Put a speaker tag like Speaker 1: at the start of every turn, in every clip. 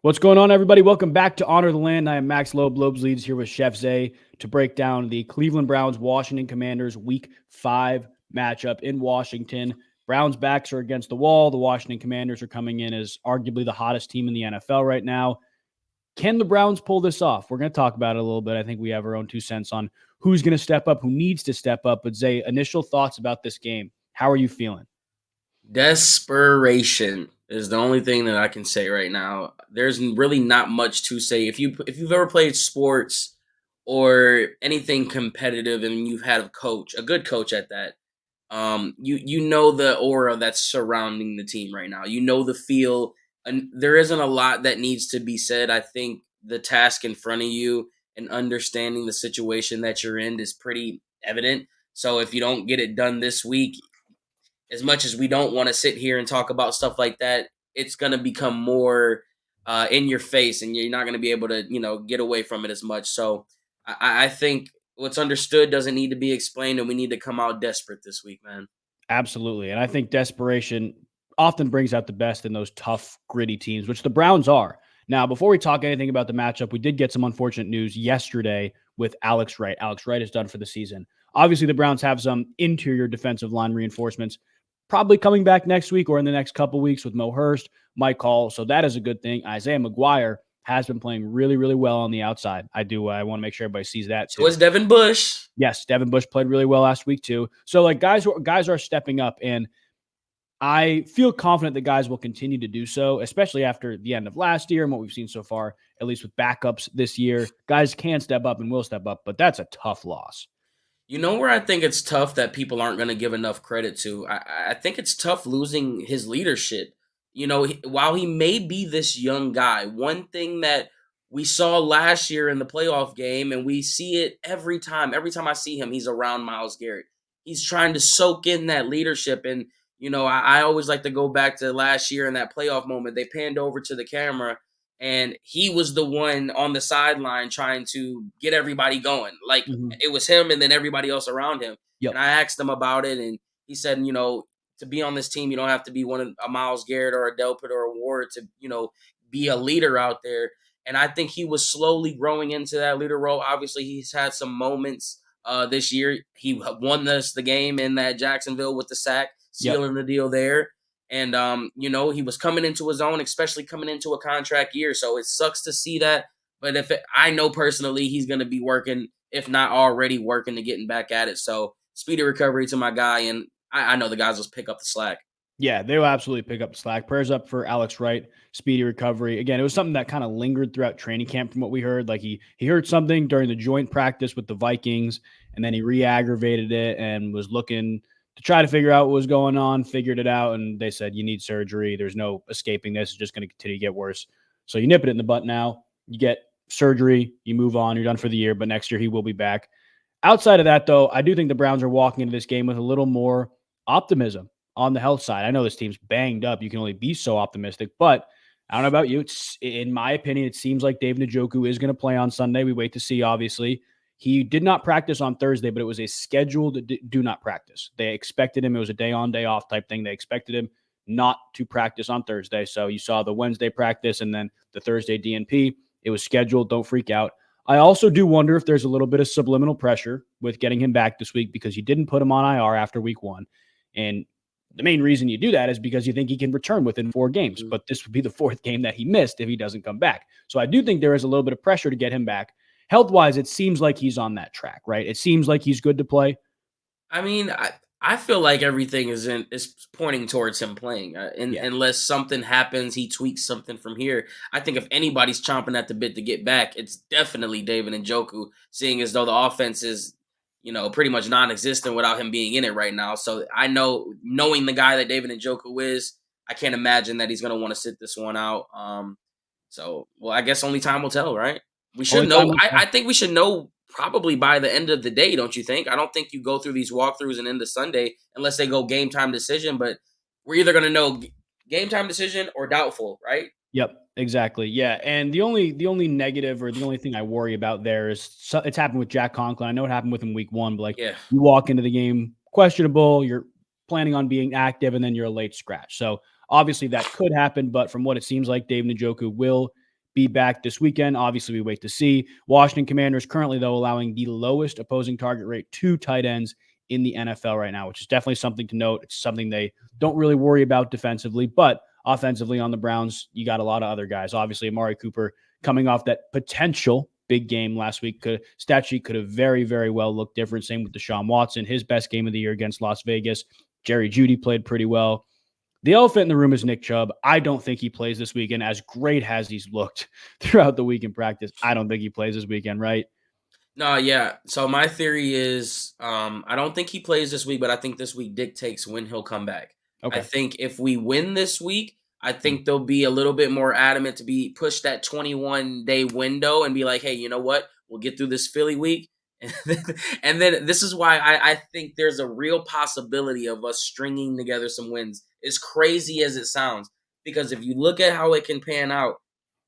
Speaker 1: What's going on, everybody? Welcome back to Honor the Land. I am Max Loeb. Loeb's Leads here with Chef Zay to break down the Cleveland Browns Washington Commanders Week 5 matchup in Washington. Browns' backs are against the wall. The Washington Commanders are coming in as arguably the hottest team in the NFL right now. Can the Browns pull this off? We're going to talk about it a little bit. I think we have our own 2 cents on who's going to step up, who needs to step up. But Zay, initial thoughts about this game. How are you feeling?
Speaker 2: Desperation is the only thing that I can say right now. There's really not much to say. If you've ever played sports or anything competitive and you've had a good coach at that, you know the aura that's surrounding the team right now. You know the feel, and there isn't a lot that needs to be said. I think the task in front of you and understanding the situation that you're in is pretty evident. So if you don't get it done this week, as much as we don't want to sit here and talk about stuff like that, it's going to become more in your face, and you're not going to be able to, get away from it as much. So I think what's understood doesn't need to be explained, and we need to come out desperate this week, man.
Speaker 1: Absolutely. And I think desperation often brings out the best in those tough, gritty teams, which the Browns are. Now, before we talk anything about the matchup, we did get some unfortunate news yesterday with Alex Wright. Alex Wright is done for the season. Obviously, the Browns have some interior defensive line reinforcements probably coming back next week or in the next couple weeks with Mo Hurst, Mike Hall. So that is a good thing. Isaiah McGuire has been playing really, really well on the outside. I want to make sure everybody sees that too.
Speaker 2: So is Devin Bush.
Speaker 1: Yes, Devin Bush played really well last week too. So like guys are stepping up, and I feel confident that guys will continue to do so, especially after the end of last year and what we've seen so far, at least with backups this year. Guys can step up and will step up, but that's a tough loss.
Speaker 2: You know where I think it's tough that people aren't going to give enough credit to? I think it's tough losing his leadership. While he may be this young guy, one thing that we saw last year in the playoff game, and we see it every time I see him, he's around Myles Garrett. He's trying to soak in that leadership. And, I always like to go back to last year in that playoff moment. They panned over to the camera, and he was the one on the sideline trying to get everybody going. Like, It was him and then everybody else around him.
Speaker 1: Yep.
Speaker 2: And I asked him about it, and he said, to be on this team, you don't have to be a Myles Garrett or a Delpit or a Ward to, be a leader out there. And I think he was slowly growing into that leader role. Obviously, he's had some moments this year. He won us the game in that Jacksonville with the sack, sealing the deal there. And, he was coming into his own, especially coming into a contract year. So it sucks to see that. But I know personally he's going to be working, if not already working, to getting back at it. So speedy recovery to my guy. And I know the guys will pick up the slack.
Speaker 1: Yeah, they will absolutely pick up the slack. Prayers up for Alex Wright, speedy recovery. Again, it was something that kind of lingered throughout training camp from what we heard. Like he heard something during the joint practice with the Vikings, and then he re-aggravated it and was looking to try to figure out what was going on, figured it out, and they said, you need surgery. There's no escaping this. It's just going to continue to get worse. So you nip it in the butt now. You get surgery. You move on. You're done for the year, but next year he will be back. Outside of that, though, I do think the Browns are walking into this game with a little more optimism on the health side. I know this team's banged up. You can only be so optimistic, but I don't know about you. In my opinion, it seems like David Njoku is going to play on Sunday. We wait to see, obviously. He did not practice on Thursday, but it was a scheduled do not practice. They expected him. It was a day on, day off type thing. They expected him not to practice on Thursday. So you saw the Wednesday practice and then the Thursday DNP. It was scheduled. Don't freak out. I also do wonder if there's a little bit of subliminal pressure with getting him back this week because you didn't put him on IR after week 1. And the main reason you do that is because you think he can return within 4 games. But this would be the 4th game that he missed if he doesn't come back. So I do think there is a little bit of pressure to get him back. Health-wise, it seems like he's on that track, right? It seems like he's good to play.
Speaker 2: I mean, I feel like everything is pointing towards him playing. Unless something happens, he tweaks something from here. I think if anybody's chomping at the bit to get back, it's definitely David Njoku, seeing as though the offense is, pretty much non-existent without him being in it right now. So I know, knowing the guy that David Njoku is, I can't imagine that he's going to want to sit this one out. I guess only time will tell, right? We should know. I think we should know probably by the end of the day, don't you think? I don't think you go through these walkthroughs and end the Sunday unless they go game time decision, but we're either going to know game time decision or doubtful, right?
Speaker 1: Yep, exactly. Yeah, and the only negative or the only thing I worry about there is it's happened with Jack Conklin. I know it happened with him week 1, but you walk into the game questionable, you're planning on being active, and then you're a late scratch. So obviously that could happen, but from what it seems like, Dave Njoku will be back this weekend. Obviously, we wait to see. Washington Commanders currently, though, allowing the lowest opposing target rate to tight ends in the NFL right now, which is definitely something to note. It's something they don't really worry about defensively, but offensively on the Browns, you got a lot of other guys. Obviously, Amari Cooper coming off that potential big game last week. Stat sheet could have very, very well looked different. Same with Deshaun Watson, his best game of the year against Las Vegas. Jerry Jeudy played pretty well. The elephant in the room is Nick Chubb. I don't think he plays this weekend. As great as he's looked throughout the week in practice, I don't think he plays this weekend, right?
Speaker 2: No, yeah. So my theory is I don't think he plays this week, but I think this week dictates when he'll come back. I
Speaker 1: Okay.
Speaker 2: think if we win this week, I think they'll be a little bit more adamant to be push that 21-day window and be like, hey, you know what? We'll get through this Philly week. And then this is why I think there's a real possibility of us stringing together some wins, as crazy as it sounds. Because if you look at how it can pan out,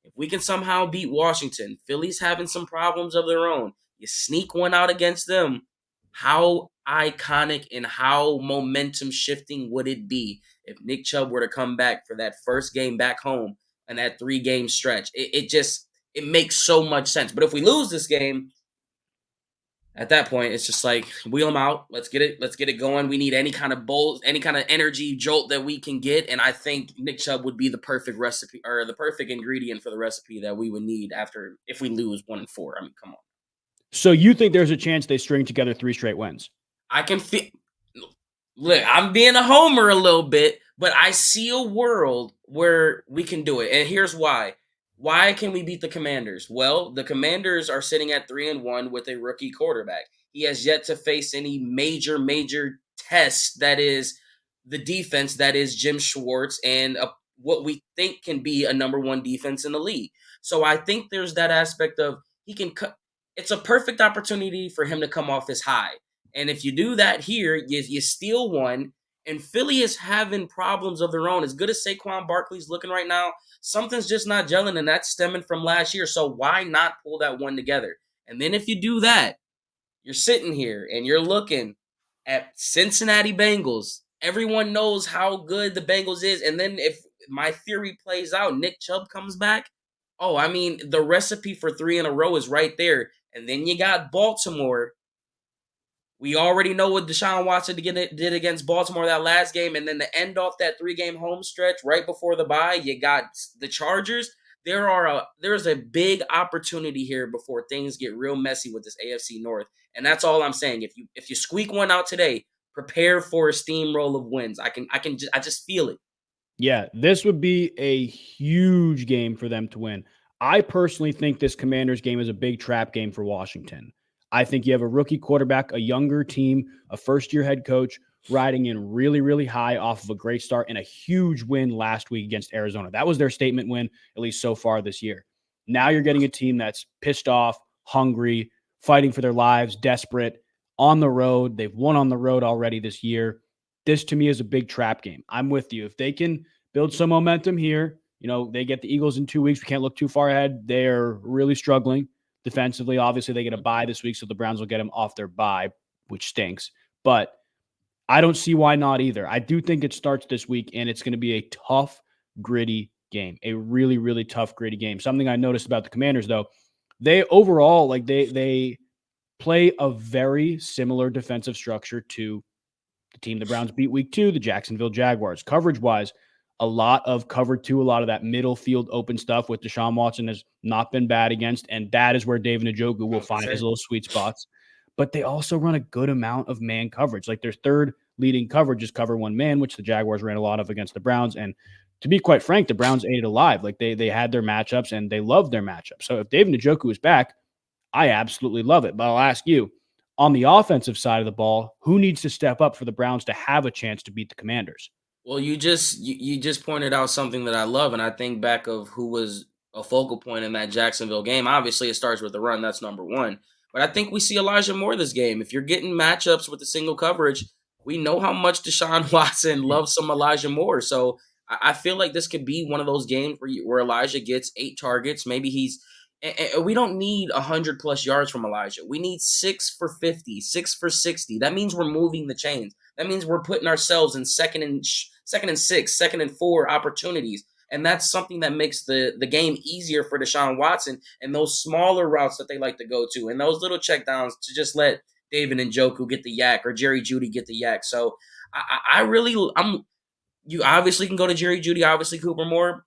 Speaker 2: if we can somehow beat Washington, Philly's having some problems of their own. You sneak one out against them. How iconic and how momentum shifting would it be if Nick Chubb were to come back for that first game back home and that 3-game stretch? It makes so much sense. But if we lose this game, at that point, it's just like wheel them out. Let's get it going. We need any kind of bolt, any kind of energy jolt that we can get, and I think Nick Chubb would be the perfect recipe or the perfect ingredient for the recipe that we would need after if we lose 1-4. I mean, come on.
Speaker 1: So you think there's a chance they string together 3 straight wins?
Speaker 2: I can feel. Look, I'm being a homer a little bit, but I see a world where we can do it, and here's why. Why can we beat the Commanders? Well, the Commanders are sitting at 3-1 with a rookie quarterback. He has yet to face any major test that is the defense that is Jim Schwartz and what we think can be a number 1 defense in the league. So I think there's that aspect of he can cut. It's a perfect opportunity for him to come off his high. And if you do that here, you steal one. And Philly is having problems of their own. As good as Saquon Barkley's looking right now, something's just not gelling, and that's stemming from last year. So why not pull that one together? And then if you do that, you're sitting here and you're looking at Cincinnati Bengals. Everyone knows how good the Bengals is. And then if my theory plays out, Nick Chubb comes back. Oh, I mean, the recipe for 3 in a row is right there. And then you got Baltimore. We already know what Deshaun Watson did against Baltimore that last game. And then to end off that 3-game home stretch right before the bye, you got the Chargers. There's a big opportunity here before things get real messy with this AFC North. And that's all I'm saying. If you squeak one out today, prepare for a steamroll of wins. I just feel it.
Speaker 1: Yeah, this would be a huge game for them to win. I personally think this Commanders game is a big trap game for Washington. I think you have a rookie quarterback, a younger team, a first-year head coach riding in really, really high off of a great start and a huge win last week against Arizona. That was their statement win, at least so far this year. Now you're getting a team that's pissed off, hungry, fighting for their lives, desperate, on the road. They've won on the road already this year. This to me is a big trap game. I'm with you. If they can build some momentum here, they get the Eagles in 2 weeks. We can't look too far ahead. They're really struggling defensively. Obviously, they get a bye this week, so the Browns will get them off their bye, which stinks. But I don't see why not either. I do think it starts this week, and it's going to be a tough, gritty game, a really, really tough, gritty game. Something I noticed about the Commanders, though, they overall, they play a very similar defensive structure to the team the Browns beat week 2, the Jacksonville Jaguars. Coverage-wise, a lot of cover 2, a lot of that middle field open stuff with Deshaun Watson has not been bad against, and that is where David Njoku will find his little sweet spots. But they also run a good amount of man coverage. Like their third leading coverage is cover 1 man, which the Jaguars ran a lot of against the Browns. And to be quite frank, the Browns ate it alive. Like they had their matchups and they loved their matchups. So if David Njoku is back, I absolutely love it. But I'll ask you, on the offensive side of the ball, who needs to step up for the Browns to have a chance to beat the Commanders?
Speaker 2: Well, you just pointed out something that I love, and I think back of who was a focal point in that Jacksonville game. Obviously, it starts with the run. That's number 1. But I think we see Elijah Moore this game. If you're getting matchups with the single coverage, we know how much Deshaun Watson loves some Elijah Moore. So I feel like this could be one of those games where Elijah gets 8 targets. Maybe we don't need 100+ yards from Elijah. We need 6 for 50, 6 for 60. That means we're moving the chains. That means we're putting ourselves in second and 6, second and 4 opportunities. And that's something that makes the game easier for Deshaun Watson and those smaller routes that they like to go to and those little checkdowns to just let David Njoku get the yak or Jerry Jeudy get the yak. So I really, you obviously can go to Jerry Jeudy, obviously Cooper Moore,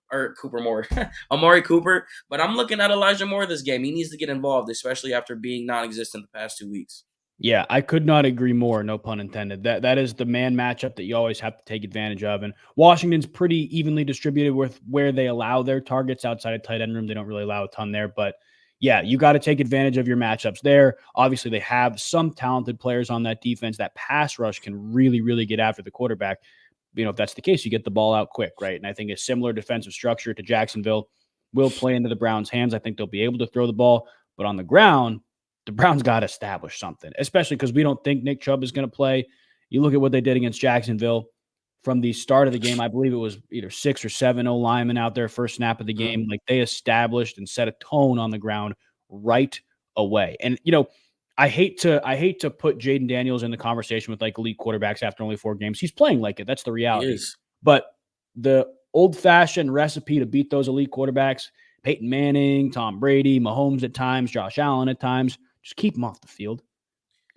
Speaker 2: Amari Cooper, but I'm looking at Elijah Moore this game. He needs to get involved, especially after being non-existent the past 2 weeks.
Speaker 1: Yeah, I could not agree more, no pun intended. That is the man matchup that you always have to take advantage of. And Washington's pretty evenly distributed with where they allow their targets outside of tight end room. They don't really allow a ton there, but yeah, you got to take advantage of your matchups there. Obviously, they have some talented players on that defense. That pass rush can really, really get after the quarterback. If that's the case, you get the ball out quick, right? And I think a similar defensive structure to Jacksonville will play into the Browns' hands. I think they'll be able to throw the ball, but on the ground, the Browns got to establish something, especially because we don't think Nick Chubb is going to play. You look at what they did against Jacksonville from the start of the game. I believe it was either 6 or 7 linemen out there first snap of the game. Like they established and set a tone on the ground right away. And I hate to put Jayden Daniels in the conversation with like elite quarterbacks after only 4 games. He's playing like it. That's the
Speaker 2: He
Speaker 1: reality.
Speaker 2: is.
Speaker 1: But the old-fashioned recipe to beat those elite quarterbacks, Peyton Manning, Tom Brady, Mahomes at times, Josh Allen at times, just keep them off the field.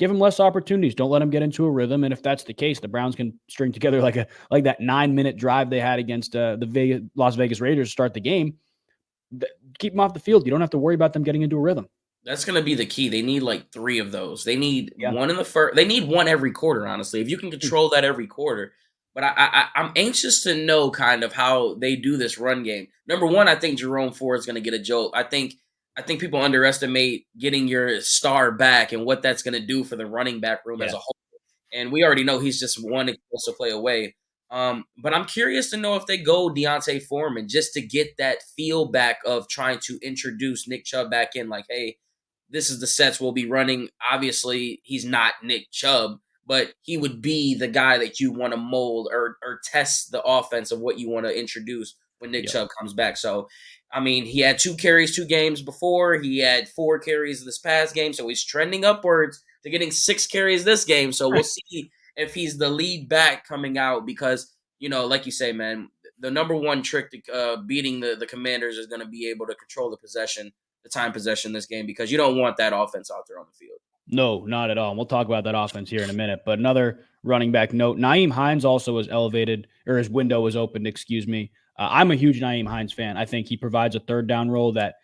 Speaker 1: Give them less opportunities. Don't let them get into a rhythm. And if that's the case, the Browns can string together like that 9-minute drive they had against the Las Vegas Raiders to start the game. Keep them off the field. You don't have to worry about them getting into a rhythm.
Speaker 2: That's going to be the key. They need like 3 of those. They need
Speaker 1: Yeah.
Speaker 2: one in the first. They need one every quarter, honestly. If you can control that every quarter. But I'm anxious to know kind of how they do this run game. Number one, I think Jerome Ford is going to get a jolt. I think people underestimate getting your star back and what that's going to do for the running back room as a whole. And we already know he's just one explosive play away. But I'm curious to know if they go Deontay Foreman just to get that feel back of trying to introduce Nick Chubb back in. Like, hey, this is the sets we'll be running. Obviously, he's not Nick Chubb, but he would be the guy that you want to mold or test the offense of what you want to introduce when Nick Chubb comes back. So, I mean, he had 2 carries 2 games before. He had 4 carries this past game, so he's trending upwards to getting 6 carries this game. So we'll see if he's the lead back coming out because, like you say, man, the number one trick to beating the Commanders is going to be able to control the time possession in this game because you don't want that offense out there on the field.
Speaker 1: No, not at all. And we'll talk about that offense here in a minute. But another running back note, Nyheim Hines also was elevated, or his window was opened, excuse me. I'm a huge Nyheim Hines fan. I think he provides a third down role that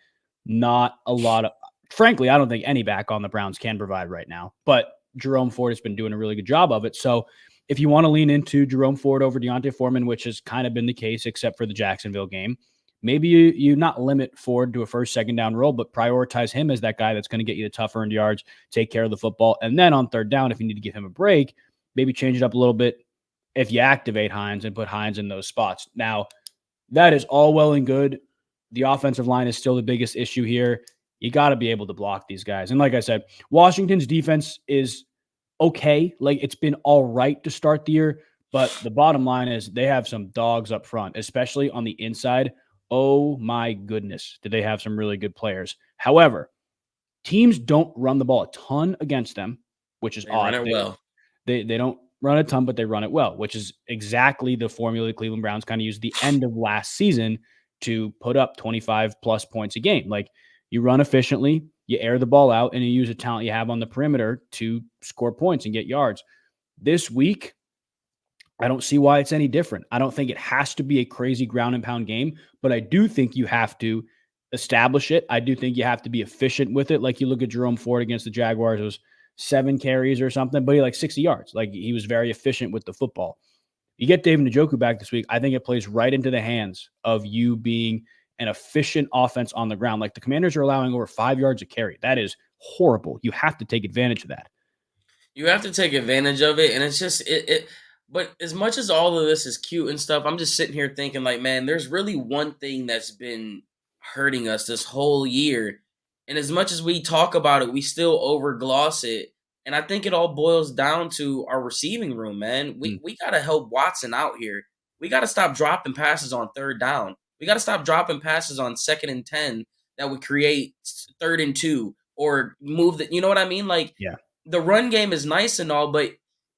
Speaker 1: not a lot of, frankly, I don't think any back on the Browns can provide right now. But Jerome Ford has been doing a really good job of it. So if you want to lean into Jerome Ford over Deontay Foreman, which has kind of been the case except for the Jacksonville game, maybe you not limit Ford to a first, second down role, but prioritize him as that guy that's going to get you the tough earned yards, take care of the football. And then on third down, if you need to give him a break, maybe change it up a little bit if you activate Hines and put Hines in those spots. Now, that is all well and good. The offensive line is still the biggest issue here. You got to be able to block these guys. And like I said, Washington's defense is okay. Like it's been all right to start the year, but the bottom line is they have some dogs up front, especially on the inside. Oh my goodness, do they have some really good players. However, teams don't run the ball a ton against them, which is odd.
Speaker 2: Run it well.
Speaker 1: They don't run a ton, but they run it well, which is exactly the formula the Cleveland Browns kind of used the end of last season to put up 25 plus points a game. Like you run efficiently, you air the ball out, and you use the talent you have on the perimeter to score points and get yards. This week, I don't see why it's any different. I don't think it has to be a crazy ground and pound game, but I do think you have to establish it. I do think you have to be efficient with it. Like you look at Jerome Ford against the Jaguars, it was 7 carries or something, but he like 60 yards. Like he was very efficient with the football. You get David Njoku back this week, I think it plays right into the hands of you being an efficient offense on the ground. Like the Commanders are allowing over 5 yards a carry. That is horrible. You have to take advantage of that.
Speaker 2: You have to take advantage of it, and it's just it. But as much as all of this is cute and stuff, I'm just sitting here thinking, like, man, there's really one thing that's been hurting us this whole year, and as much as we talk about it, we still overgloss it. And I think it all boils down to our receiving room, man. We gotta help Watson out here. We gotta stop dropping passes on third down. We gotta stop dropping passes on 2nd and 10 that would create 3rd and 2 or move that. You know what I mean? Like
Speaker 1: Yeah.
Speaker 2: the run game is nice and all, but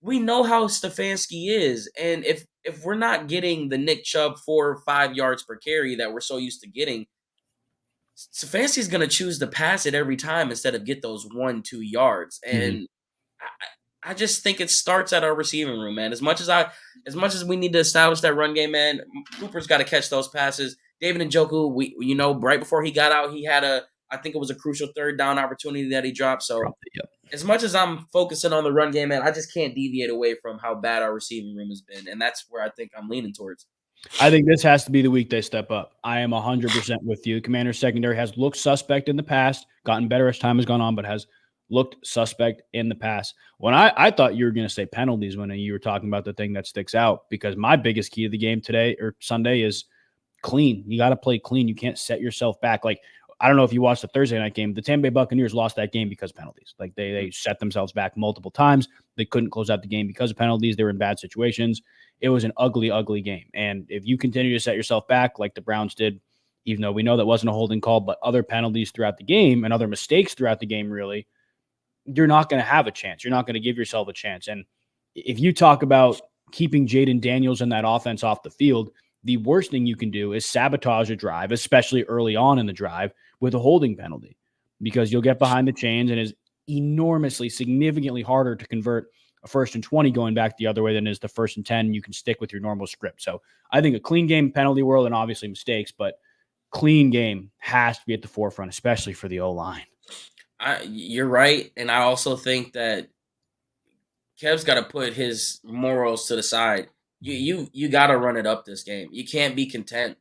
Speaker 2: we know how Stefanski is, and if we're not getting the Nick Chubb 4 or 5 yards per carry that we're so used to getting, Stefanski's gonna choose to pass it every time instead of get those 1-2 yards.
Speaker 1: Mhm.
Speaker 2: And I just think it starts at our receiving room, man. As much as we need to establish that run game, man, Cooper's got to catch those passes. David Njoku, right before he got out, he had I think it was a crucial third down opportunity that he dropped. So
Speaker 1: Dropped it, yep.
Speaker 2: as much as I'm focusing on the run game, man, I just can't deviate away from how bad our receiving room has been, and that's where I think I'm leaning towards.
Speaker 1: I think this has to be the week they step up. I am 100% with you. Commander's secondary has looked suspect in the past, gotten better as time has gone on, but has looked suspect in the past. When I thought you were going to say penalties when you were talking about the thing that sticks out, because my biggest key to the game today or Sunday is clean. You got to play clean. You can't set yourself back. Like, I don't know if you watched the Thursday night game. The Tampa Bay Buccaneers lost that game because of penalties. Like they set themselves back multiple times. They couldn't close out the game because of penalties. They were in bad situations. It was an ugly, ugly game. And if you continue to set yourself back like the Browns did, even though we know that wasn't a holding call, but other penalties throughout the game and other mistakes throughout the game, really, you're not going to have a chance. You're not going to give yourself a chance. And if you talk about keeping Jayden Daniels and that offense off the field, the worst thing you can do is sabotage a drive, especially early on in the drive, with a holding penalty, because you'll get behind the chains and it's enormously, significantly harder to convert a 1st and 20 going back the other way than is the 1st and 10. You can stick with your normal script. So I think a clean game, penalty world, and obviously mistakes, but clean game has to be at the forefront, especially for the O-line.
Speaker 2: You're right, and I also think that Kev's got to put his morals to the side. You got to run it up this game. You can't be content.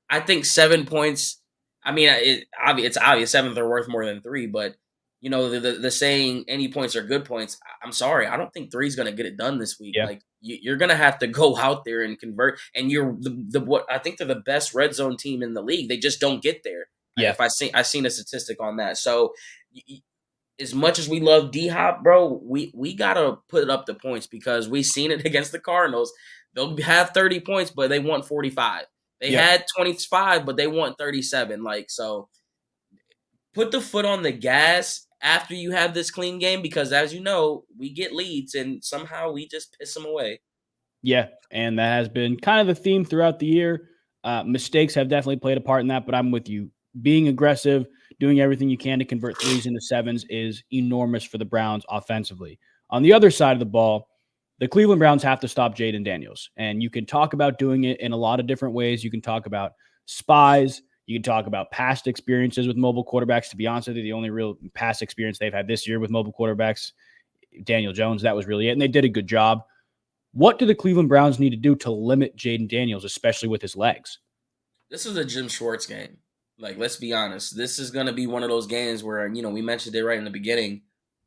Speaker 2: I think 7 points. I mean, it's obvious 7s are worth more than 3, but the saying any points are good points. I'm sorry, I don't think 3 is going to get it done this week.
Speaker 1: Yeah.
Speaker 2: Like you're going to have to go out there and convert. And you're what I think they're the best red zone team in the league. They just don't get there.
Speaker 1: Yeah.
Speaker 2: If I seen a statistic on that, so as much as we love D Hop, bro, we gotta put up the points because we've seen it against the Cardinals. They'll have 30 points, but they want 45. They had 25, but they want 37. Like, so put the foot on the gas after you have this clean game, because as you know, we get leads and somehow we just piss them away.
Speaker 1: Yeah, and that has been kind of the theme throughout the year. Mistakes have definitely played a part in that, but I'm with you. Being aggressive, doing everything you can to convert 3s into 7s is enormous for the Browns offensively. On the other side of the ball, the Cleveland Browns have to stop Jayden Daniels, and you can talk about doing it in a lot of different ways. You can talk about spies. You can talk about past experiences with mobile quarterbacks. To be honest with you, the only real past experience they've had this year with mobile quarterbacks, Daniel Jones, that was really it, and they did a good job. What do the Cleveland Browns need to do to limit Jayden Daniels, especially with his legs?
Speaker 2: This is a Jim Schwartz game. Like, let's be honest. This is going to be one of those games where, we mentioned it right in the beginning.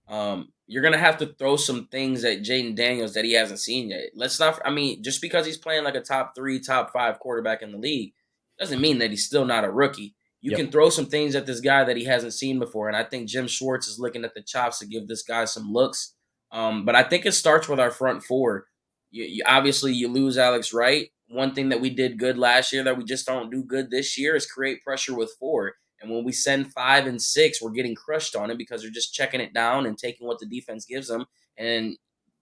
Speaker 2: You're going to have to throw some things at Jayden Daniels that he hasn't seen yet. Just because he's playing like a top 3, top 5 quarterback in the league doesn't mean that he's still not a rookie. You can throw some things at this guy that he hasn't seen before. And I think Jim Schwartz is looking at the chops to give this guy some looks. But I think it starts with our front four. Obviously, you lose Alex Wright. One thing that we did good last year that we just don't do good this year is create pressure with 4. And when we send 5 and 6, we're getting crushed on it because they're just checking it down and taking what the defense gives them. And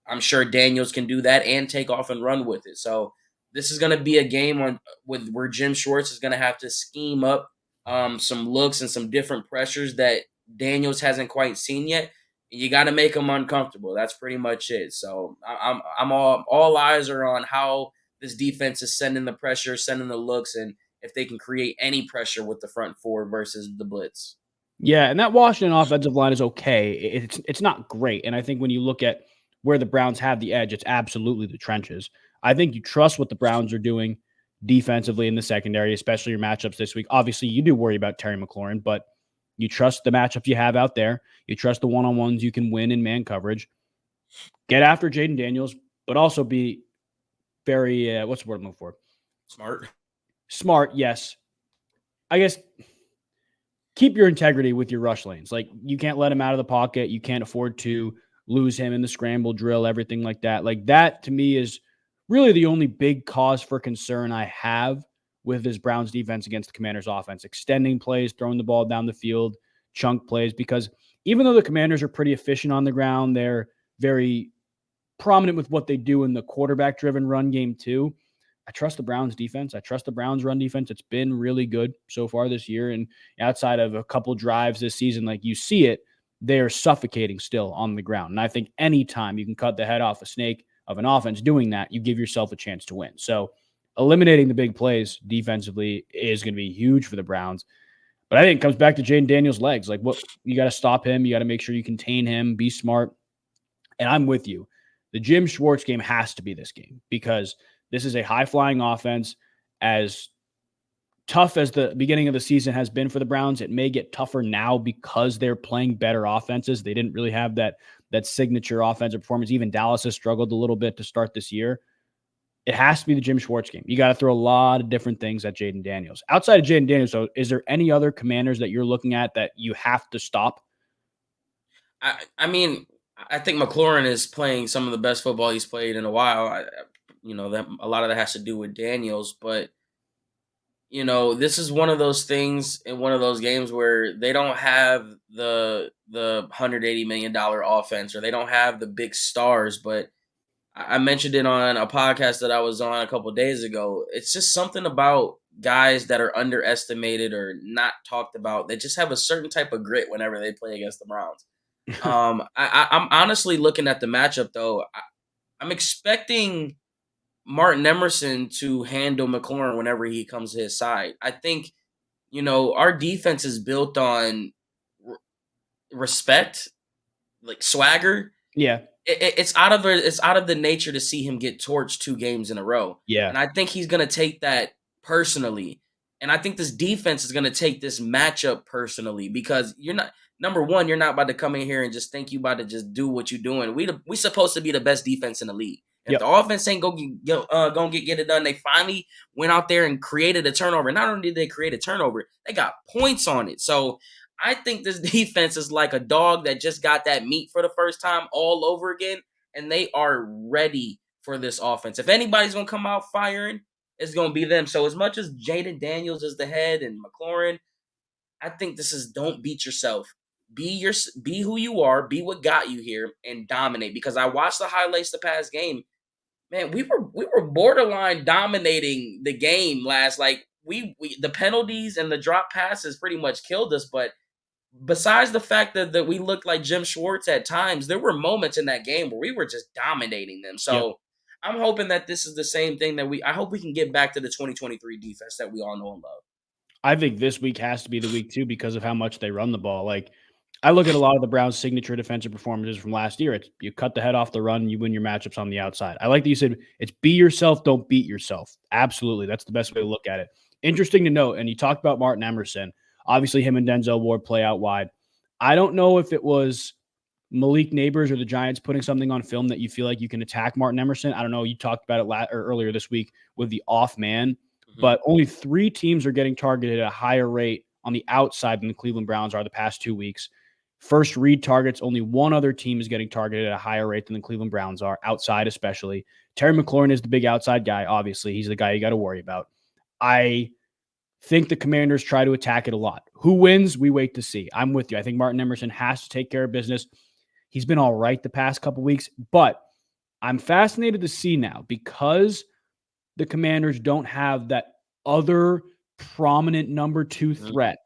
Speaker 2: I'm sure Daniels can do that and take off and run with it. So this is going to be a game where Jim Schwartz is going to have to scheme up some looks and some different pressures that Daniels hasn't quite seen yet. You got to make them uncomfortable. That's pretty much it. So I'm all eyes are on how this defense is sending the pressure, sending the looks, and if they can create any pressure with the front 4 versus the blitz.
Speaker 1: Yeah, and that Washington offensive line is okay. It's not great, and I think when you look at where the Browns have the edge, it's absolutely the trenches. I think you trust what the Browns are doing defensively in the secondary, especially your matchups this week. Obviously, you do worry about Terry McLaurin, but you trust the matchups you have out there. You trust the one-on-ones you can win in man coverage. Get after Jayden Daniels, but also be very, what's the word I'm looking for? Smart, yes. I guess keep your integrity with your rush lanes. Like, you can't let him out of the pocket. You can't afford to lose him in the scramble drill, everything like that. Like, that to me is really the only big cause for concern I have with this Browns defense against the Commanders offense. Extending plays, throwing the ball down the field, chunk plays, because even though the Commanders are pretty efficient on the ground, they're very prominent with what they do in the quarterback-driven run game too. I trust the Browns defense. I trust the Browns run defense. It's been really good so far this year. And outside of a couple drives this season, like you see it, they are suffocating still on the ground. And I think anytime you can cut the head off a snake of an offense doing that, you give yourself a chance to win. So eliminating the big plays defensively is going to be huge for the Browns. But I think it comes back to Jayden Daniels' legs. Like, what you got to stop him. You got to make sure you contain him, be smart. And I'm with you. The Jim Schwartz game has to be this game because this is a high-flying offense. As tough as the beginning of the season has been for the Browns, it may get tougher now because they're playing better offenses. They didn't really have that signature offensive performance. Even Dallas has struggled a little bit to start this year. It has to be the Jim Schwartz game. You got to throw a lot of different things at Jayden Daniels. Outside of Jayden Daniels, so is there any other Commanders that you're looking at that you have to stop?
Speaker 2: I mean, I think McLaurin is playing some of the best football he's played in a while. That a lot of that has to do with Daniels, but this is one of those things in one of those games where they don't have the $180 million offense, or they don't have the big stars. But I mentioned it on a podcast that I was on a couple of days ago. It's just something about guys that are underestimated or not talked about. They just have a certain type of grit whenever they play against the Browns. I'm honestly looking at the matchup though. I'm expecting Martin Emerson to handle McLaurin whenever he comes to his side. I think our defense is built on respect, like swagger.
Speaker 1: Yeah.
Speaker 2: It's out of the nature to see him get torched 2 games in a row.
Speaker 1: Yeah.
Speaker 2: And I think he's gonna take that personally. And I think this defense is gonna take this matchup personally because you're not number one, you're not about to come in here and just think you about to just do what you're doing. We supposed to be the best defense in the league. And if the offense ain't gonna get it done, they finally went out there and created a turnover. Not only did they create a turnover, they got points on it. So I think this defense is like a dog that just got that meat for the first time all over again, and they are ready for this offense. If anybody's going to come out firing, it's going to be them. So as much as Jayden Daniels is the head and McLaurin, I think this is don't beat yourself. Be who you are, be what got you here, and dominate. Because I watched the highlights the past game. Man, we were borderline dominating the game last. Like we the penalties and the drop passes pretty much killed us, but besides the fact that we looked like Jim Schwartz at times, there were moments in that game where we were just dominating them. So I'm hoping that this is the same thing I hope we can get back to the 2023 defense that we all know and love.
Speaker 1: I think this week has to be the week too because of how much they run the ball. Like I look at a lot of the Browns' signature defensive performances from last year. It's you cut the head off the run, you win your matchups on the outside. I like that you said it's be yourself, don't beat yourself. Absolutely. That's the best way to look at it. Interesting to note, and you talked about Martin Emerson. Obviously, him and Denzel Ward play out wide. I don't know if it was Malik Neighbors or the Giants putting something on film that you feel like you can attack Martin Emerson. I don't know. You talked about it earlier this week with the off man, but only 3 teams are getting targeted at a higher rate on the outside than the Cleveland Browns are the past 2 weeks. First read targets, only one other team is getting targeted at a higher rate than the Cleveland Browns are, outside especially. Terry McLaurin is the big outside guy, obviously. He's the guy you got to worry about. I think the Commanders try to attack it a lot. Who wins? We wait to see. I'm with you. I think Martin Emerson has to take care of business. He's been all right the past couple weeks, but I'm fascinated to see now because the Commanders don't have that other prominent number 2 threat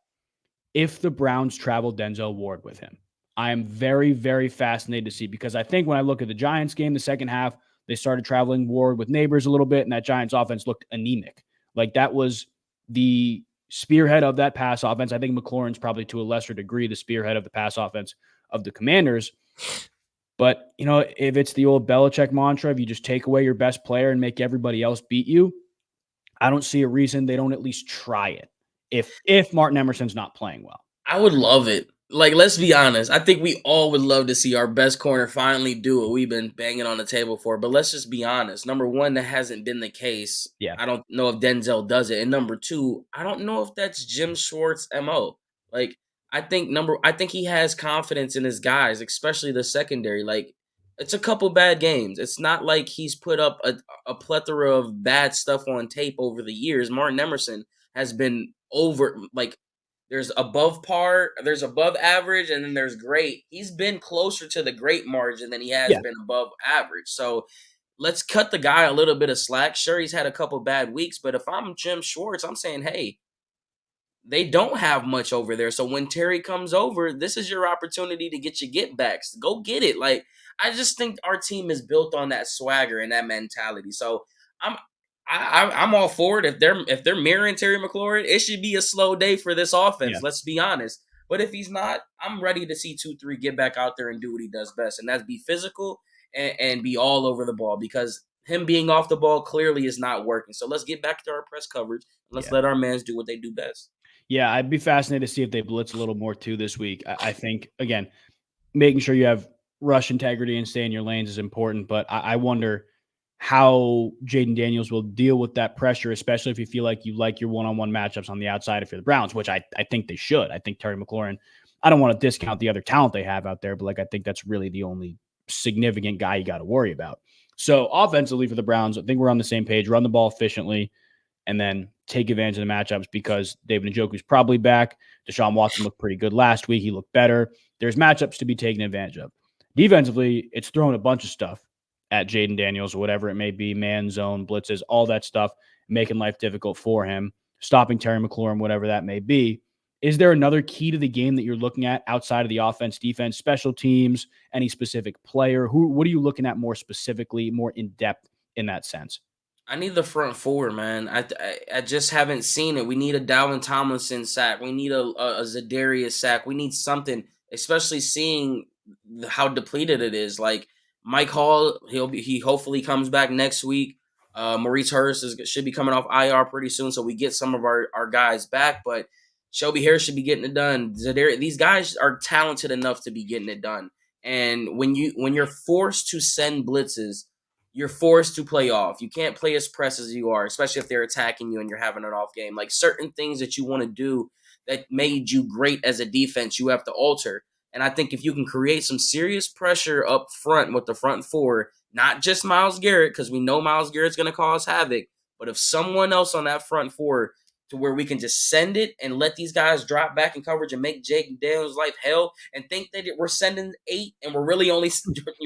Speaker 1: if the Browns travel Denzel Ward with him. I am very, very fascinated to see because I think when I look at the Giants game, the second half, they started traveling Ward with Neighbors a little bit, and that Giants offense looked anemic. Like that was the spearhead of that pass offense. I think McLaurin's probably to a lesser degree the spearhead of the pass offense of the Commanders. But, if it's the old Belichick mantra, if you just take away your best player and make everybody else beat you, I don't see a reason they don't at least try it if Martin Emerson's not playing well.
Speaker 2: I would love it. Like, let's be honest. I think we all would love to see our best corner finally do what we've been banging on the table for. But let's just be honest. Number one, that hasn't been the case.
Speaker 1: Yeah.
Speaker 2: I don't know if Denzel does it. And number two, I don't know if that's Jim Schwartz' MO. Like, I think he has confidence in his guys, especially the secondary. Like, it's a couple bad games. It's not like he's put up a plethora of bad stuff on tape over the years. Martin Emerson has been There's above par, there's above average, and then there's great. He's been closer to the great margin than he has
Speaker 1: Yeah,
Speaker 2: been above average. So let's cut the guy a little bit of slack. Sure, he's had a couple bad weeks, but if I'm Jim Schwartz, I'm saying, hey, they don't have much over there. So when Terry comes over, this is your opportunity to get your get backs. Go get it. Like, I just think our team is built on that swagger and that mentality. So I'm I'm all for it. If they're mirroring Terry McLaurin, it should be a slow day for this
Speaker 1: yeah,
Speaker 2: offense. Let's be honest. But if he's not, I'm ready to see 2-3 get back out there and do what he does best, and that's be physical and be all over the ball, because him being off the ball clearly is not working. So let's get back to our press coverage and let's
Speaker 1: yeah.
Speaker 2: let our mans do what they do best.
Speaker 1: Yeah, I'd be fascinated to see if they blitz a little more too this week. I think, again, making sure you have rush integrity and stay in your lanes is important, but I wonder how Jayden Daniels will deal with that pressure, especially if you feel like you like your one-on-one matchups on the outside if you're the Browns, which I think they should. I think Terry McLaurin, I don't want to discount the other talent they have out there, but like I think that's really the only significant guy you got to worry about. So offensively for the Browns, I think we're on the same page. Run the ball efficiently and then take advantage of the matchups because David Njoku's probably back. Deshaun Watson looked pretty good last week. He looked better. There's matchups to be taken advantage of. Defensively, it's throwing a bunch of stuff at Jayden Daniels or whatever it may be, man zone, blitzes, all that stuff, making life difficult for him, stopping Terry McLaurin, whatever that may be. Is there another key to the game that you're looking at outside of the offense, defense, special teams, any specific player? What are you looking at more specifically, more in depth in that sense?
Speaker 2: I need the front four, man. I just haven't seen it. We need a Dalvin Tomlinson sack. We need a Zadarius sack. We need something, especially seeing how depleted it is. Like Mike Hall, he hopefully comes back next week. Maurice Hurst should be coming off IR pretty soon, so we get some of our guys back. But Shelby Harris should be getting it done. Zadarius, these guys are talented enough to be getting it done. And when you're forced to send blitzes, you're forced to play off. You can't play as press as you are, especially if they're attacking you and you're having an off game. Like certain things that you want to do that made you great as a defense, you have to alter. And I think if you can create some serious pressure up front with the front four, not just Myles Garrett, because we know Myles Garrett's going to cause havoc, but if someone else on that front four to where we can just send it and let these guys drop back in coverage and make Jake Daniels' life hell and think that we're sending 8 and we're really only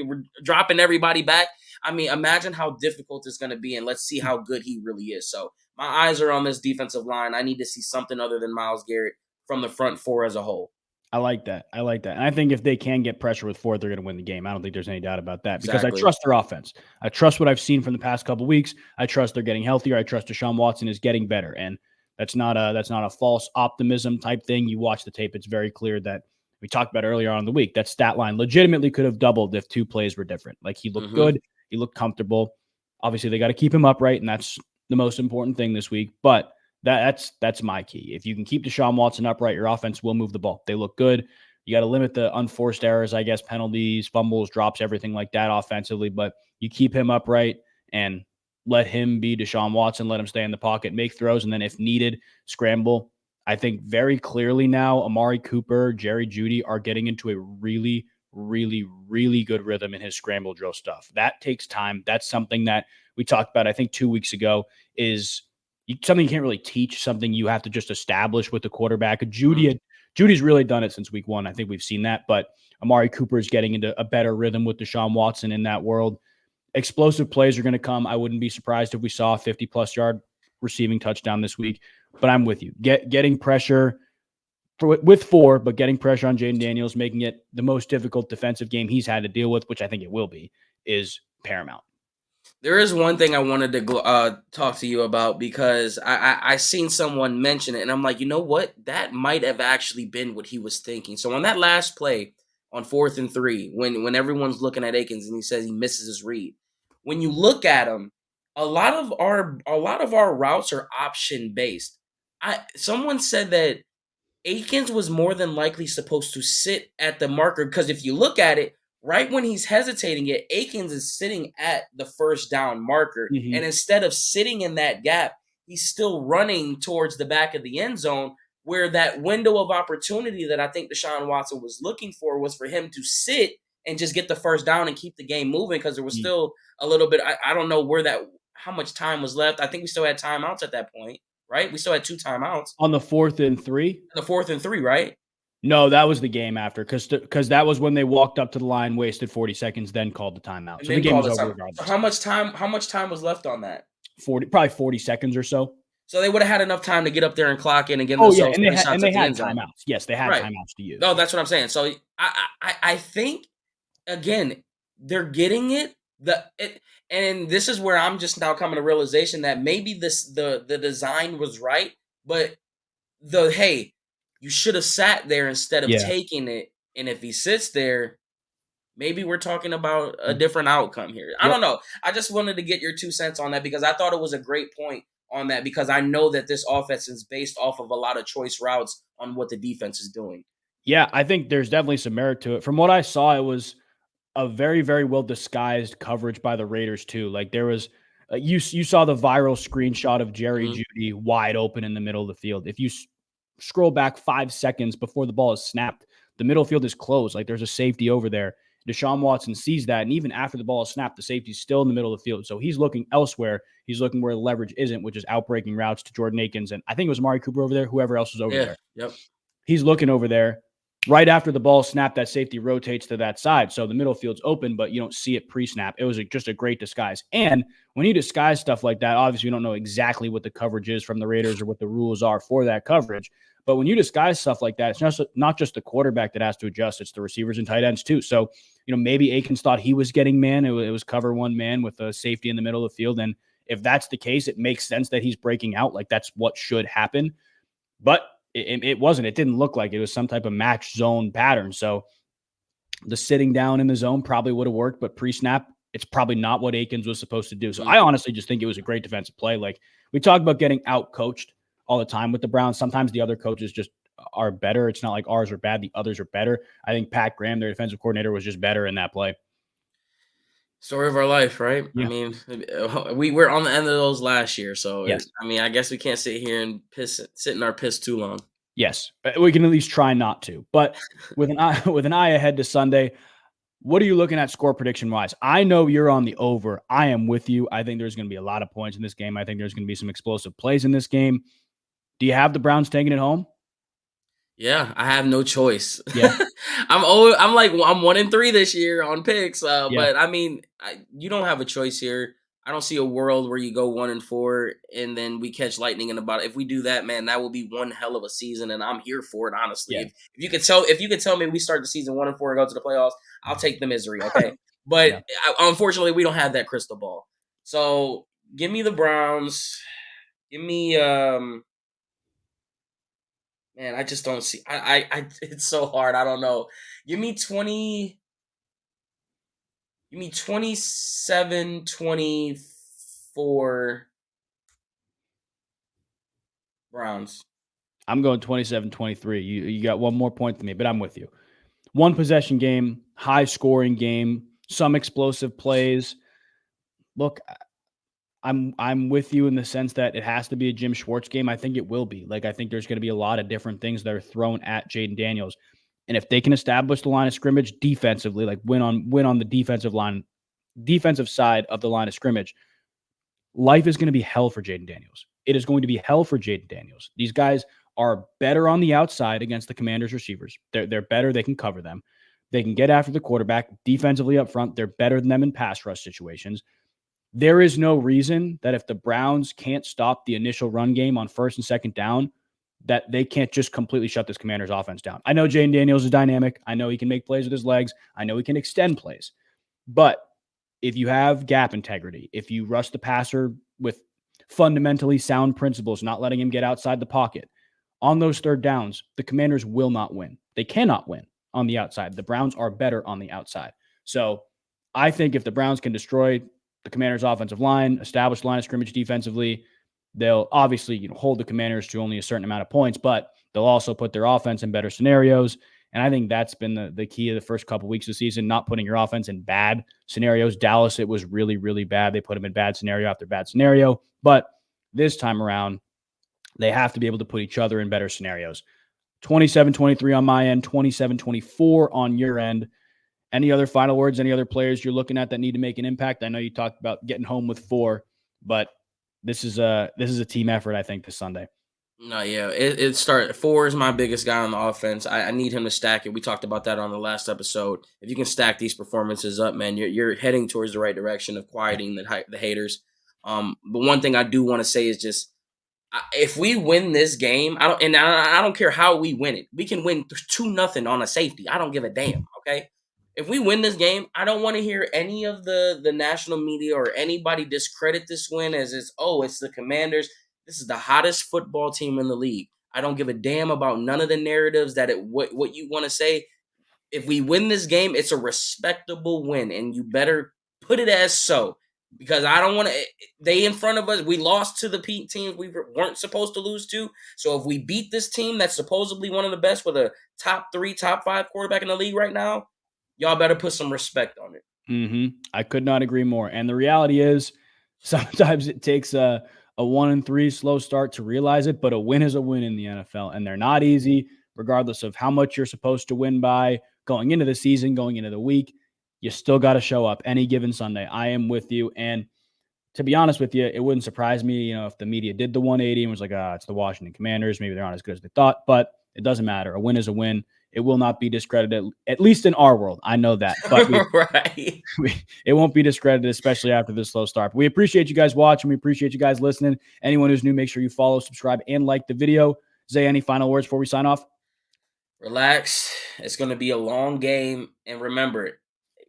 Speaker 2: we're dropping everybody back. I mean, imagine how difficult it's going to be, and let's see how good he really is. So my eyes are on this defensive line. I need to see something other than Myles Garrett from the front four as a whole.
Speaker 1: I like that. I like that. And I think if they can get pressure with Ford, they're going to win the game. I don't think there's any doubt about that because I
Speaker 2: Exactly.
Speaker 1: trust their offense. I trust what I've seen from the past couple of weeks. I trust they're getting healthier. I trust Deshaun Watson is getting better. And that's not a false optimism type thing. You watch the tape, it's very clear that we talked about earlier on in the week. That stat line legitimately could have doubled if two plays were different. Like he looked
Speaker 2: Mm-hmm.
Speaker 1: good, he looked comfortable. Obviously, they got to keep him upright, and that's the most important thing this week. But that's my key. If you can keep Deshaun Watson upright, your offense will move the ball. They look good. You got to limit the unforced errors, I guess, penalties, fumbles, drops, everything like that offensively. But you keep him upright and let him be Deshaun Watson. Let him stay in the pocket, make throws, and then if needed, scramble. I think very clearly now, Amari Cooper, Jerry Jeudy are getting into a really, really, really good rhythm in his scramble drill stuff. That takes time. That's something that we talked about, I think, 2 weeks ago, is something you can't really teach, something you have to just establish with the quarterback. Judy's really done it since week 1. I think we've seen that, but Amari Cooper is getting into a better rhythm with Deshaun Watson in that world. Explosive plays are going to come. I wouldn't be surprised if we saw a 50-plus yard receiving touchdown this week, but I'm with you. Getting pressure with 4, but getting pressure on Jayden Daniels, making it the most difficult defensive game he's had to deal with, which I think it will be, is paramount.
Speaker 2: There is one thing I wanted to talk to you about because I seen someone mention it and I'm like, you know what? That might have actually been what he was thinking. So on that last play on 4th and 3, when everyone's looking at Akins and he says he misses his read, when you look at him, a lot of our routes are option based. Someone said that Akins was more than likely supposed to sit at the marker because if you look at it, right when he's hesitating it, Akins is sitting at the first down marker. And
Speaker 1: Mm-hmm.
Speaker 2: instead of sitting in that gap, he's still running towards the back of the end zone where that window of opportunity that I think Deshaun Watson was looking for was for him to sit and just get the first down and keep the game moving because there was still a little bit. I don't know how much time was left. I think we still had timeouts at that point. right? We still had 2 timeouts.
Speaker 1: On the 4th and 3?
Speaker 2: The 4th and 3, right?
Speaker 1: No, that was the game after because that was when they walked up to the line, wasted 40 seconds, then called the timeout.
Speaker 2: And
Speaker 1: So the
Speaker 2: then
Speaker 1: game
Speaker 2: called
Speaker 1: was
Speaker 2: the
Speaker 1: over
Speaker 2: time. So
Speaker 1: regardless.
Speaker 2: how much time was left on that?
Speaker 1: 40, probably 40 seconds or so.
Speaker 2: So they would have had enough time to get up there and clock in and give
Speaker 1: Oh yeah,
Speaker 2: themselves
Speaker 1: and
Speaker 2: 3 shots
Speaker 1: they
Speaker 2: at the
Speaker 1: had
Speaker 2: end zone.
Speaker 1: timeouts. Yes, they had
Speaker 2: Right.
Speaker 1: timeouts to use.
Speaker 2: No, that's what I'm saying. So I think again, they're getting it. And this is where I'm just now coming to realization that maybe the design was right, but hey, you should have sat there instead of
Speaker 1: Yeah.
Speaker 2: taking it. And if he sits there, maybe we're talking about a different outcome here. I don't know. I just wanted to get your 2 cents on that because I thought it was a great point on that because I know that this offense is based off of a lot of choice routes on what the defense is doing.
Speaker 1: Yeah, I think there's definitely some merit to it. From what I saw, it was a very, very well disguised coverage by the Raiders too. Like there was, you saw the viral screenshot of Jerry Jeudy wide open in the middle of the field. If you scroll back 5 seconds before the ball is snapped, the middle field is closed. Like there's a safety over there. Deshaun Watson sees that, and even after the ball is snapped, the safety's still in the middle of the field. So he's looking elsewhere. He's looking where the leverage isn't, which is outbreaking routes to Jordan Akins, and I think it was Amari Cooper over there. Whoever else was over there.
Speaker 2: Yep.
Speaker 1: He's looking over there. Right after the ball snapped, that safety rotates to that side. So the middle field's open, but you don't see it pre-snap. It was just a great disguise. And when you disguise stuff like that, obviously you don't know exactly what the coverage is from the Raiders or what the rules are for that coverage. But when you disguise stuff like that, it's not just the quarterback that has to adjust. It's the receivers and tight ends too. So, maybe Akins thought he was getting man. It was cover one man with a safety in the middle of the field. And if that's the case, it makes sense that he's breaking out. Like that's what should happen. But it wasn't. It didn't look like it was some type of match zone pattern. So the sitting down in the zone probably would have worked, but pre-snap, it's probably not what Akins was supposed to do. So I honestly just think it was a great defensive play. Like we talk about getting out coached all the time with the Browns. Sometimes the other coaches just are better. It's not like ours are bad. The others are better. I think Pat Graham, their defensive coordinator, was just better in that play.
Speaker 2: Story of our life, right?
Speaker 1: Yeah.
Speaker 2: I mean, we were on the end of those last year, so
Speaker 1: yes.
Speaker 2: I guess we can't sit here and sit in our piss too long.
Speaker 1: Yes, we can at least try not to. But with an eye ahead to Sunday, what are you looking at score prediction wise? I know you're on the over. I am with you. I think there's going to be a lot of points in this game. I think there's going to be some explosive plays in this game. Do you have the Browns taking it home?
Speaker 2: Yeah, I have no choice.
Speaker 1: Yeah.
Speaker 2: I'm 1-3 this year on picks. But I mean, you don't have a choice here. I don't see a world where you go 1-4 and then we catch lightning in the bottom. If we do that, man, that will be one hell of a season, and I'm here for it. Honestly, if you could tell me we start the season 1-4 and go to the playoffs, I'll take the misery. Okay, but unfortunately, we don't have that crystal ball. So give me the Browns. Give me Man, I just don't see. It's so hard. I don't know. Give me 20. Give me 27-24 Browns.
Speaker 1: I'm going 27-23. You got one more point than me, but I'm with you. One possession game, high scoring game, some explosive plays. Look, I'm with you in the sense that it has to be a Jim Schwartz game. I think it will be. Like I think there's going to be a lot of different things that are thrown at Jayden Daniels. And if they can establish the line of scrimmage defensively, like win on the defensive side of the line of scrimmage, life is going to be hell for Jayden Daniels. It is going to be hell for Jayden Daniels. These guys are better on the outside against the Commanders receivers. They're better. They can cover them. They can get after the quarterback defensively up front. They're better than them in pass rush situations. There is no reason that if the Browns can't stop the initial run game on first and second down, that they can't just completely shut this Commanders offense down. I know Jayden Daniels is dynamic. I know he can make plays with his legs. I know he can extend plays. But if you have gap integrity, if you rush the passer with fundamentally sound principles, not letting him get outside the pocket, on those third downs, the Commanders will not win. They cannot win on the outside. The Browns are better on the outside. So I think if the Browns can destroy the Commanders' offensive line, establish line of scrimmage defensively, they'll obviously hold the Commanders to only a certain amount of points, but they'll also put their offense in better scenarios. And I think that's been the key of the first couple of weeks of the season, not putting your offense in bad scenarios. Dallas, it was really, really bad. They put them in bad scenario after bad scenario. But this time around, they have to be able to put each other in better scenarios. 27-23 on my end, 27-24 on your end. Any other final words, any other players you're looking at that need to make an impact? I know you talked about getting home with 4, but this is a team effort, I think, this Sunday.
Speaker 2: No, yeah, it start 4 is my biggest guy on the offense. I need him to stack it. We talked about that on the last episode. If you can stack these performances up, man, you're heading towards the right direction of quieting the haters. But one thing I do want to say is just if we win this game, I don't care how we win it. We can win 2-0 on a safety. I don't give a damn. Okay. If we win this game, I don't want to hear any of the national media or anybody discredit this win as it's the Commanders. This is the hottest football team in the league. I don't give a damn about none of the narratives what you want to say. If we win this game, it's a respectable win, and you better put it as so. Because I don't want to. They in front of us. We lost to the teams we weren't supposed to lose to. So if we beat this team that's supposedly one of the best with a top 3, top 5 quarterback in the league right now, y'all better put some respect on it.
Speaker 1: I could not agree more. And the reality is, sometimes it takes a 1-3 slow start to realize it, but a win is a win in the NFL, and they're not easy, regardless of how much you're supposed to win by going into the season, going into the week. You still got to show up any given Sunday. I am with you. And to be honest with you, it wouldn't surprise me, if the media did the 180 and was like, it's the Washington Commanders. Maybe they're not as good as they thought, but it doesn't matter. A win is a win. It will not be discredited, at least in our world. I know that. But
Speaker 2: right.
Speaker 1: It won't be discredited, especially after this slow start. But we appreciate you guys watching. We appreciate you guys listening. Anyone who's new, make sure you follow, subscribe, and like the video. Zay, any final words before we sign off?
Speaker 2: Relax. It's going to be a long game. And remember,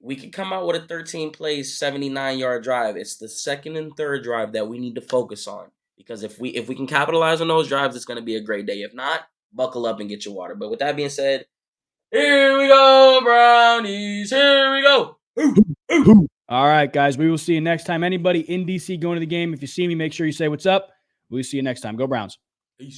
Speaker 2: we could come out with a 13-play, 79-yard drive. It's the second and third drive that we need to focus on. Because if we can capitalize on those drives, it's going to be a great day. If not, buckle up and get your water. But with that being said, here we go, Brownies. Here we go.
Speaker 1: All right, guys. We will see you next time. Anybody in DC going to the game, if you see me, make sure you say what's up. We'll see you next time. Go Browns.
Speaker 2: Peace.